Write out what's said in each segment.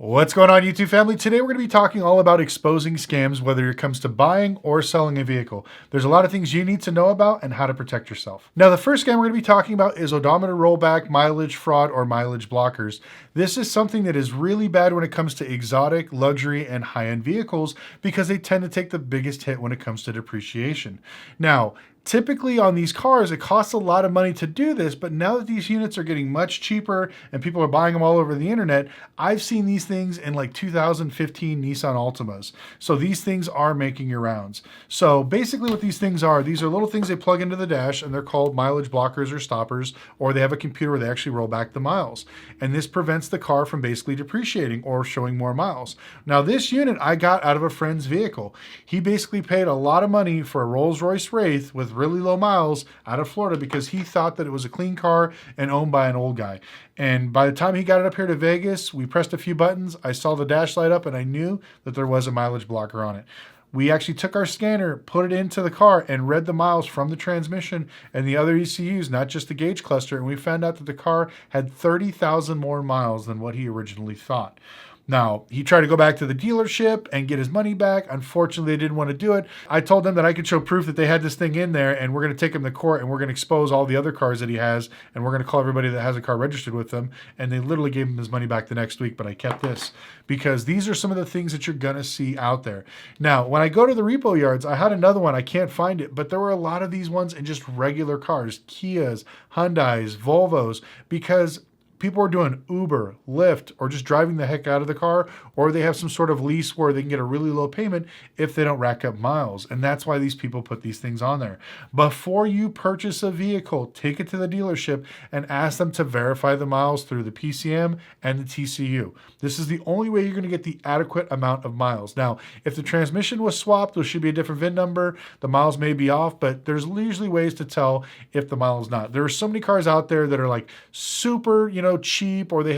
What's going on, YouTube family? Today we're going to be talking all about exposing scams, whether it comes to buying or selling a vehicle. There's a lot of things you need to know about and how to protect yourself. Now, the first scam we're going to be talking about is odometer rollback, mileage fraud, or mileage blockers. This is something that is really bad when it comes to exotic, luxury, and high-end vehicles because they tend to take the biggest hit when it comes to depreciation. Now, typically on these cars, it costs a lot of money to do this, but now that these units are getting much cheaper and people are buying them all over the internet, I've seen these things in like 2015 Nissan Altimas. So these things are making your rounds. So basically what these things are little things they plug into the dash and they're called mileage blockers or stoppers, or they have a computer where they actually roll back the miles. And this prevents the car from basically depreciating or showing more miles. Now this unit I got out of a friend's vehicle. He basically paid a lot of money for a Rolls-Royce Wraith with really low miles out of Florida because he thought that it was a clean car and owned by an old guy. And by the time he got it up here to Vegas, we pressed a few buttons, I saw the dash light up and I knew that there was a mileage blocker on it. We actually took our scanner, put it into the car, and read the miles from the transmission and the other ECUs, not just the gauge cluster, and we found out that the car had 30,000 more miles than what he originally thought. Now, he tried to go back to the dealership and get his money back. Unfortunately, they didn't want to do it. I told them that I could show proof that they had this thing in there, and we're going to take him to court, and we're going to expose all the other cars that he has, and we're going to call everybody that has a car registered with them. And they literally gave him his money back the next week, but I kept this because these are some of the things that you're going to see out there. Now, when I go to the repo yards, I had another one. I can't find it, but there were a lot of these ones in just regular cars, Kias, Hyundais, Volvos, because people are doing Uber, Lyft, or just driving the heck out of the car, or they have some sort of lease where they can get a really low payment if they don't rack up miles. And that's why these people put these things on there. Before you purchase a vehicle, take it to the dealership and ask them to verify the miles through the PCM and the TCU. This is the only way you're going to get the adequate amount of miles. Now, if the transmission was swapped, there should be a different VIN number. The miles may be off, but there's usually ways to tell if the mile is not. There are so many cars out there that are like super, cheap, or they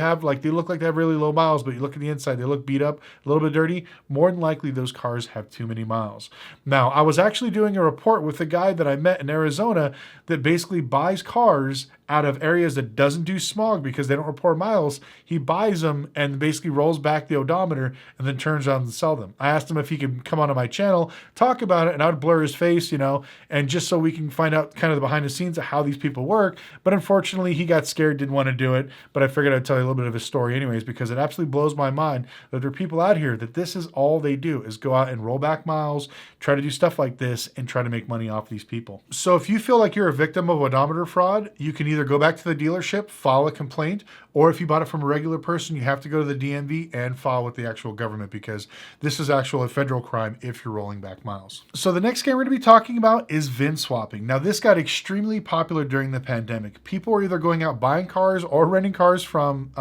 look like they have really low miles, but you look at the inside, they look beat up, a little bit dirty. More than likely, those cars have too many miles. Now, I was actually doing a report with a guy that I met in Arizona that basically buys cars out of areas that doesn't do smog because they don't report miles. He buys them and basically rolls back the odometer and then turns around and sell them. I asked him if he could come onto my channel, talk about it, and I would blur his face, and just so we can find out kind of the behind the scenes of how these people work. But unfortunately, he got scared, didn't want to do it. But I figured I'd tell you a little bit of his story anyways, because it absolutely blows my mind that there are people out here that this is all they do is go out and roll back miles, try to do stuff like this, and try to make money off these people. So if you feel like you're a victim of odometer fraud, you can either go back to the dealership, file a complaint, or if you bought it from a regular person, you have to go to the DMV and file with the actual government because this is actually a federal crime if you're rolling back miles. So the next scam we're going to be talking about is VIN swapping. Now, this got extremely popular during the pandemic. People were either going out buying cars or renting cars from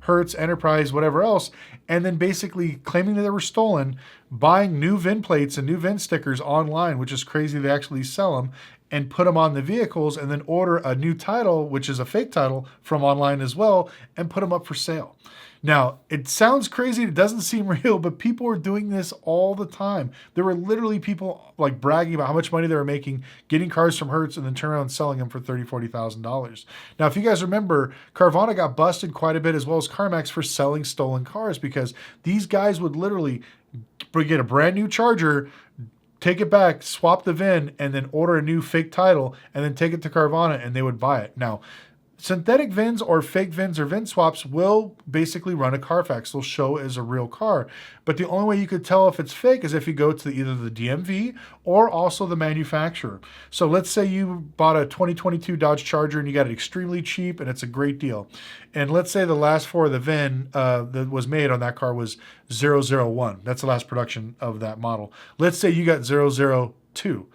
Hertz, Enterprise, whatever else, and then basically claiming that they were stolen, buying new VIN plates and new VIN stickers online, which is crazy they actually sell them, and put them on the vehicles and then order a new title, which is a fake title from online as well, and put them up for sale. Now, it sounds crazy, it doesn't seem real, but people were doing this all the time. There were literally people like bragging about how much money they were making, getting cars from Hertz and then turn around and selling them for $30,000, $40,000. Now, if you guys remember, Carvana got busted quite a bit as well as CarMax for selling stolen cars because these guys would literally get a brand new Charger, take it back, swap the VIN, and then order a new fake title, and then take it to Carvana, and they would buy it. Now, synthetic VINs or fake VINs or VIN swaps will basically run a Carfax. They'll show as a real car. But the only way you could tell if it's fake is if you go to either the DMV or also the manufacturer. So let's say you bought a 2022 Dodge Charger and you got it extremely cheap and it's a great deal. And let's say the last four of the VIN that was made on that car was 001. That's the last production of that model. Let's say you got 002.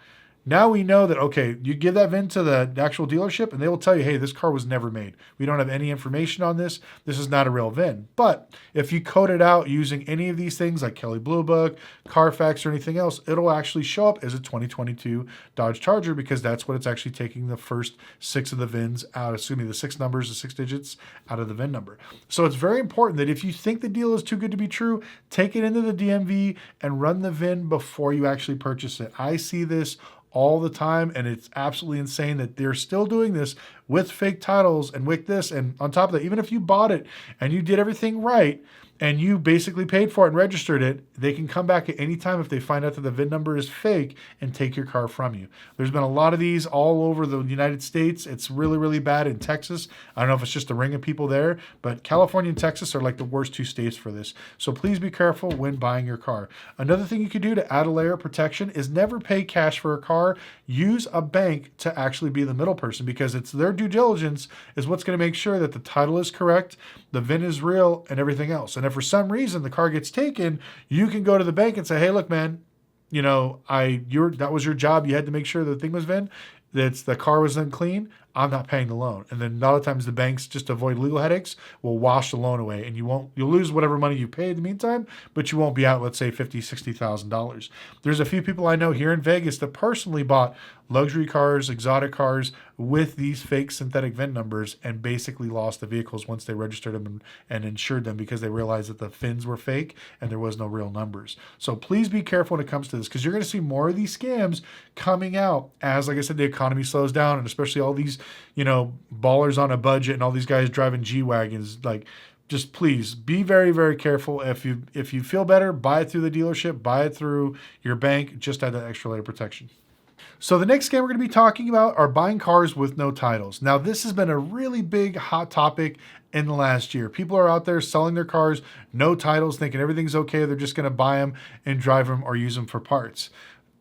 Now we know that, okay, you give that VIN to the actual dealership and they will tell you, hey, this car was never made. We don't have any information on this. This is not a real VIN. But if you code it out using any of these things like Kelley Blue Book, Carfax, or anything else, it'll actually show up as a 2022 Dodge Charger because that's what it's actually taking the first six of the VINs out, the six numbers, the six digits out of the VIN number. So it's very important that if you think the deal is too good to be true, take it into the DMV and run the VIN before you actually purchase it. I see this all the time, and it's absolutely insane that they're still doing this with fake titles and with this. And on top of that, even if you bought it and you did everything right, and you basically paid for it and registered it, they can come back at any time if they find out that the VIN number is fake and take your car from you. There's been a lot of these all over the United States. It's really, really bad in Texas. I don't know if it's just the ring of people there, but California and Texas are like the worst two states for this. So please be careful when buying your car. Another thing you could do to add a layer of protection is never pay cash for a car. Use a bank to actually be the middle person, because it's their due diligence is what's going to make sure that the title is correct, the VIN is real, and everything else. And if for some reason the car gets taken, you can go to the bank and say, hey, look, man, that was your job. You had to make sure the thing was VIN, that the car was then clean. I'm not paying the loan. And then a lot of times the banks, just to avoid legal headaches, will wash the loan away, and you'll lose whatever money you paid in the meantime, but you won't be out, let's say, $50,000, $60,000. There's a few people I know here in Vegas that personally bought luxury cars, exotic cars with these fake synthetic VIN numbers and basically lost the vehicles once they registered them and insured them, because they realized that the VINs were fake and there was no real numbers. So please be careful when it comes to this, because you're going to see more of these scams coming out as, like I said, the economy slows down, and especially all these, ballers on a budget and all these guys driving G-Wagons. Like, just please be very, very careful. If you feel better, buy it through the dealership, buy it through your bank. Just add that extra layer of protection. So the next scam we're going to be talking about are buying cars with no titles. Now, this has been a really big hot topic in the last year. People are out there selling their cars, no titles, thinking everything's okay. They're just going to buy them and drive them or use them for parts.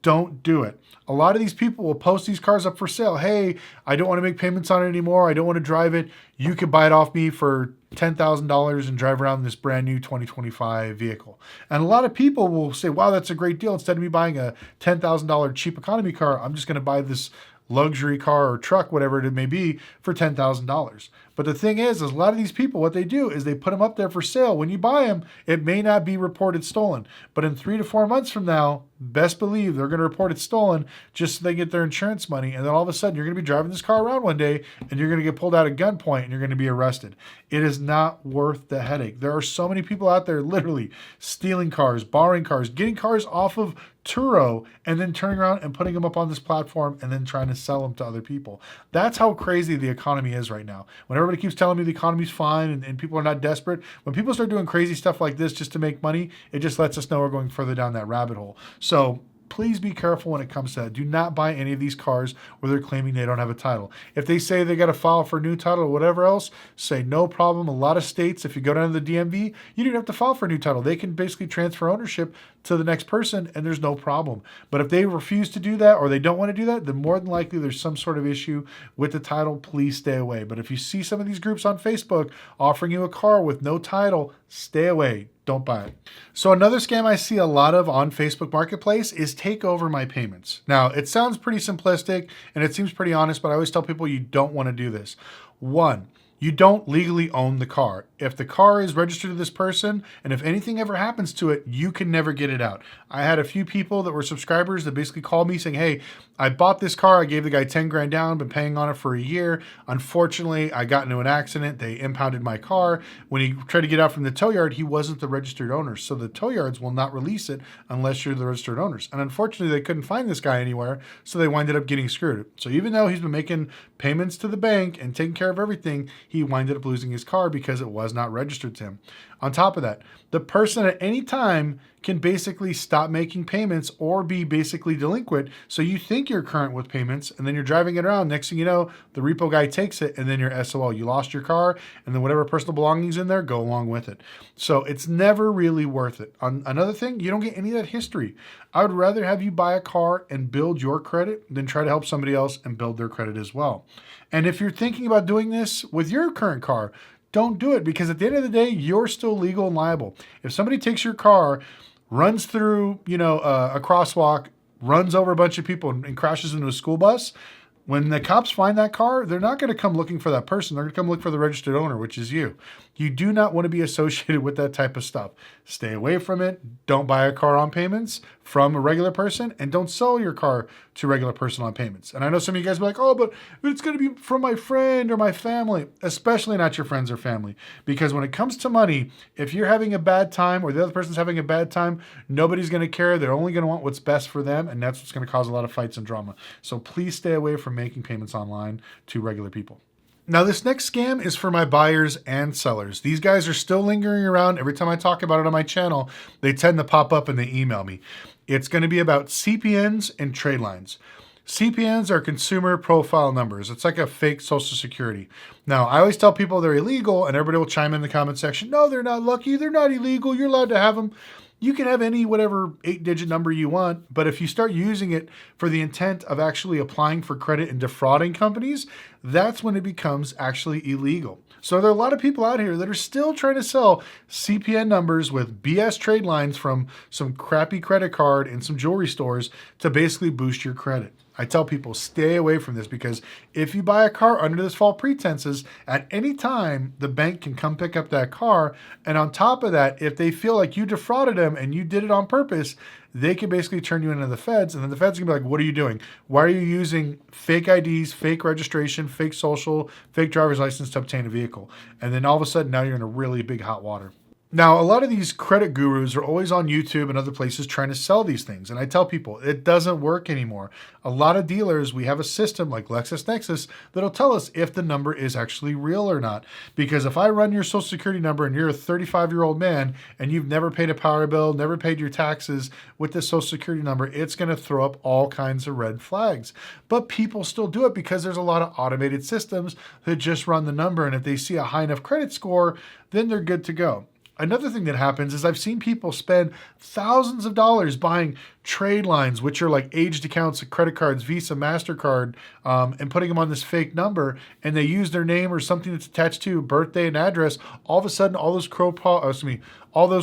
Don't do it. A lot of these people will post these cars up for sale. Hey, I don't want to make payments on it anymore. I don't want to drive it. You could buy it off me for $10,000 and drive around this brand new 2025 vehicle. And a lot of people will say, wow, that's a great deal. Instead of me buying a $10,000 cheap economy car, I'm just going to buy this luxury car or truck, whatever it may be, for $10,000. But the thing is a lot of these people, what they do is they put them up there for sale. When you buy them, it may not be reported stolen, but in 3 to 4 months from now, best believe they're going to report it stolen just so they get their insurance money. And then all of a sudden you're going to be driving this car around one day and you're going to get pulled out at gunpoint and you're going to be arrested. It is not worth the headache. There are so many people out there literally stealing cars, borrowing cars, getting cars off of Turo, and then turning around and putting them up on this platform and then trying to sell them to other people. That's how crazy the economy is right now. When everybody keeps telling me the economy's fine and people are not desperate, when people start doing crazy stuff like this just to make money, it just lets us know we're going further down that rabbit hole. So please be careful when it comes to that. Do not buy any of these cars where they're claiming they don't have a title. If they say they got to file for a new title or whatever else, say no problem. A lot of states, if you go down to the DMV, you don't have to file for a new title. They can basically transfer ownership to the next person and there's no problem. But if they refuse to do that or they don't want to do that, then more than likely there's some sort of issue with the title. Please stay away. But if you see some of these groups on Facebook offering you a car with no title, stay away. Don't buy it. So another scam I see a lot of on Facebook Marketplace is take over my payments. Now, it sounds pretty simplistic and it seems pretty honest, but I always tell people you don't want to do this. One, you don't legally own the car. If the car is registered to this person, and if anything ever happens to it, you can never get it out. I had a few people that were subscribers that basically called me saying, hey, I bought this car. I gave the guy 10 grand down, been paying on it for a year. Unfortunately, I got into an accident. They impounded my car. When he tried to get out from the tow yard, he wasn't the registered owner. So the tow yards will not release it unless you're the registered owners. And unfortunately, they couldn't find this guy anywhere. So they winded up getting screwed. So even though he's been making payments to the bank and taking care of everything, he winded up losing his car because it was not registered to him. On top of that, the person at any time can basically stop making payments or be basically delinquent. So you think you're current with payments and then you're driving it around. Next thing you know, the repo guy takes it and then you're SOL. You lost your car and then whatever personal belongings in there go along with it. So it's never really worth it. Another thing, you don't get any of that history. I would rather have you buy a car and build your credit than try to help somebody else and build their credit as well. And if you're thinking about doing this with your current car, don't do it, because at the end of the day, you're still legal and liable. If somebody takes your car, runs through, a crosswalk, runs over a bunch of people and crashes into a school bus, when the cops find that car, they're not going to come looking for that person. They're going to come look for the registered owner, which is you. You do not want to be associated with that type of stuff. Stay away from it. Don't buy a car on payments from a regular person, and don't sell your car to a regular person on payments. And I know some of you guys will be like, oh, but it's going to be from my friend or my family, especially not your friends or family. Because when it comes to money, if you're having a bad time or the other person's having a bad time, nobody's going to care. They're only going to want what's best for them, and that's what's going to cause a lot of fights and drama. So please stay away from making payments online to regular people. Now, this next scam is for my buyers and sellers. These guys are still lingering around. Every time I talk about it on my channel, they tend to pop up and they email me. It's going to be about CPNs and trade lines. CPNs are consumer profile numbers. It's like a fake social security. Now, I always tell people they're illegal, and everybody will chime in the comment section. No, they're not, Lucky. They're not illegal. You're allowed to have them. You can have any whatever 8-digit number you want, but if you start using it for the intent of actually applying for credit and defrauding companies, that's when it becomes actually illegal. So there are a lot of people out here that are still trying to sell CPN numbers with BS trade lines from some crappy credit card and some jewelry stores to basically boost your credit. I tell people stay away from this, because if you buy a car under this false pretenses, at any time the bank can come pick up that car. And on top of that, if they feel like you defrauded them and you did it on purpose, they can basically turn you into the feds. And then the feds can be like, what are you doing? Why are you using fake IDs, fake registration, fake social, fake driver's license to obtain a vehicle? And then all of a sudden now you're in a really big hot water. Now, a lot of these credit gurus are always on YouTube and other places trying to sell these things. And I tell people, it doesn't work anymore. A lot of dealers, we have a system like LexisNexis that'll tell us if the number is actually real or not. Because if I run your social security number and you're a 35-year-old man and you've never paid a power bill, never paid your taxes with this social security number, it's going to throw up all kinds of red flags. But people still do it because there's a lot of automated systems that just run the number. And if they see a high enough credit score, then they're good to go. Another thing that happens is I've seen people spend thousands of dollars buying trade lines, which are like aged accounts of credit cards, Visa, MasterCard, and putting them on this fake number, and they use their name or something that's attached to birthday and address. All of a sudden, all those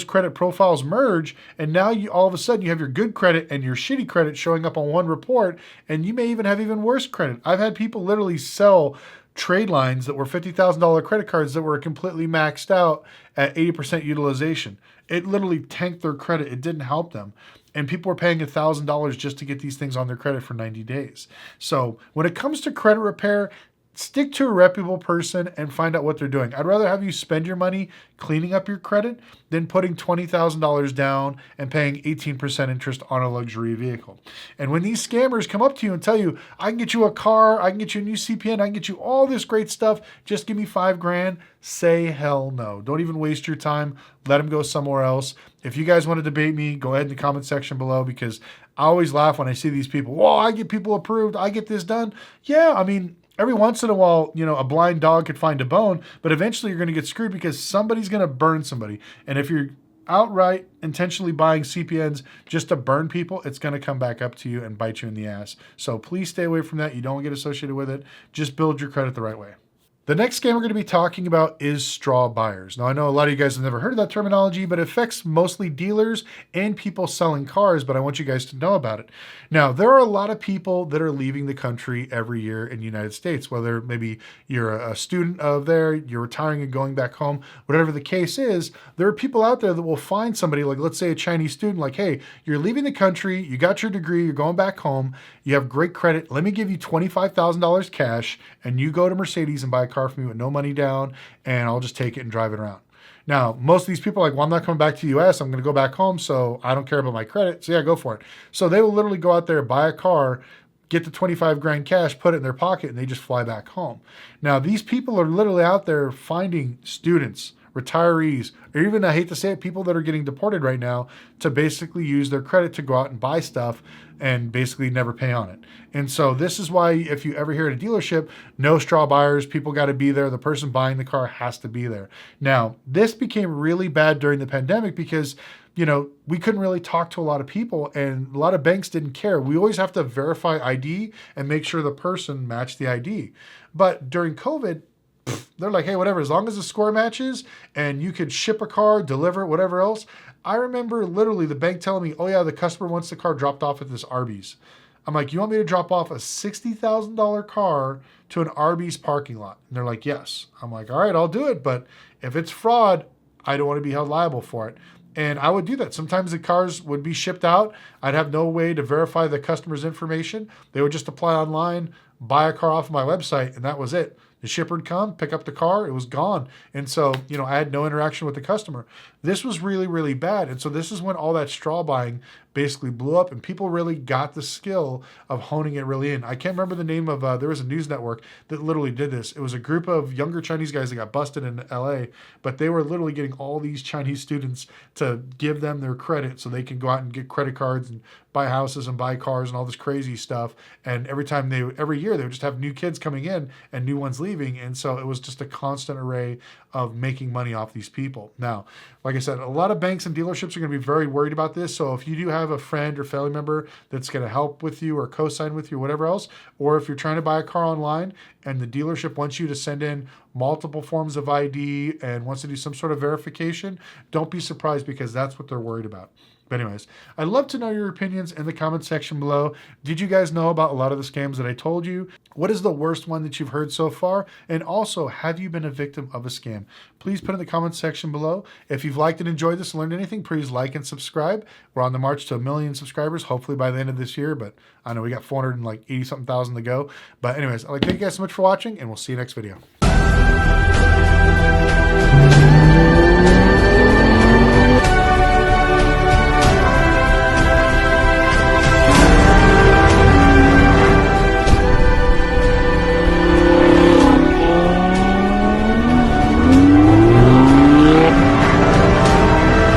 credit profiles merge, and now all of a sudden you have your good credit and your shitty credit showing up on one report, and you may even have even worse credit. I've had people literally sell trade lines that were $50,000 credit cards that were completely maxed out at 80% utilization. It literally tanked their credit. It didn't help them. And people were paying $1,000 just to get these things on their credit for 90 days. So when it comes to credit repair, stick to a reputable person and find out what they're doing. I'd rather have you spend your money cleaning up your credit than putting $20,000 down and paying 18% interest on a luxury vehicle. And when these scammers come up to you and tell you, I can get you a car, I can get you a new CPN, I can get you all this great stuff, just give me $5,000, say hell no. Don't even waste your time. Let them go somewhere else. If you guys want to debate me, go ahead in the comment section below, because I always laugh when I see these people. Whoa, I get people approved, I get this done. Yeah, I mean, every once in a while, a blind dog could find a bone, but eventually you're going to get screwed because somebody's going to burn somebody. And if you're outright intentionally buying CPNs just to burn people, it's going to come back up to you and bite you in the ass. So please stay away from that. You don't get associated with it. Just build your credit the right way. The next scam we're going to be talking about is straw buyers. Now, I know a lot of you guys have never heard of that terminology, but it affects mostly dealers and people selling cars, but I want you guys to know about it. Now, there are a lot of people that are leaving the country every year in the United States, whether maybe you're a student of there, you're retiring and going back home, whatever the case is, there are people out there that will find somebody, like let's say a Chinese student, like, hey, you're leaving the country, you got your degree, you're going back home, you have great credit, let me give you $25,000 cash, and you go to Mercedes and buy a car for me with no money down, and I'll just take it and drive it around. Now, most of these people are like, well, I'm not coming back to the US. I'm going to go back home, so I don't care about my credit. So yeah, go for it. So they will literally go out there, buy a car, get the $25,000 cash, put it in their pocket, and they just fly back home. Now, these people are literally out there finding students, retirees, or even, I hate to say it, people that are getting deported right now to basically use their credit to go out and buy stuff and basically never pay on it. And so this is why if you ever hear at a dealership, no straw buyers, people got to be there. The person buying the car has to be there. Now, this became really bad during the pandemic because we couldn't really talk to a lot of people, and a lot of banks didn't care. We always have to verify ID and make sure the person matched the ID. But during COVID, they're like, hey, whatever, as long as the score matches and you could ship a car, deliver it, whatever else. I remember literally the bank telling me, oh yeah, the customer wants the car dropped off at this Arby's. I'm like, you want me to drop off a $60,000 car to an Arby's parking lot? And they're like, yes. I'm like, all right, I'll do it. But if it's fraud, I don't want to be held liable for it. And I would do that. Sometimes the cars would be shipped out. I'd have no way to verify the customer's information. They would just apply online, buy a car off of my website, and that was it. The shipper would come, pick up the car, it was gone. And so, I had no interaction with the customer. This was really, really bad. And so this is when all that straw buying basically blew up and people really got the skill of honing it really in. I can't remember the name of, there was a news network that literally did this. It was a group of younger Chinese guys that got busted in LA, but they were literally getting all these Chinese students to give them their credit so they can go out and get credit cards and buy houses and buy cars and all this crazy stuff. And every year they would just have new kids coming in and new ones leaving. And so it was just a constant array of making money off these people. Now, like I said, a lot of banks and dealerships are going to be very worried about this. So if you do have a friend or family member that's going to help with you or co-sign with you or whatever else, or if you're trying to buy a car online and the dealership wants you to send in multiple forms of ID and wants to do some sort of verification, don't be surprised because that's what they're worried about. But anyways, I'd love to know your opinions in the comment section below. Did you guys know about a lot of the scams that I told you? What is the worst one that you've heard so far? And also, have you been a victim of a scam? Please put in the comment section below. If you've liked and enjoyed this and learned anything, please like and subscribe. We're on the march to 1 million subscribers, hopefully by the end of this year. But I know we got 480-something thousand to go. But anyways, I'd like to thank you guys so much for watching, and we'll see you next video.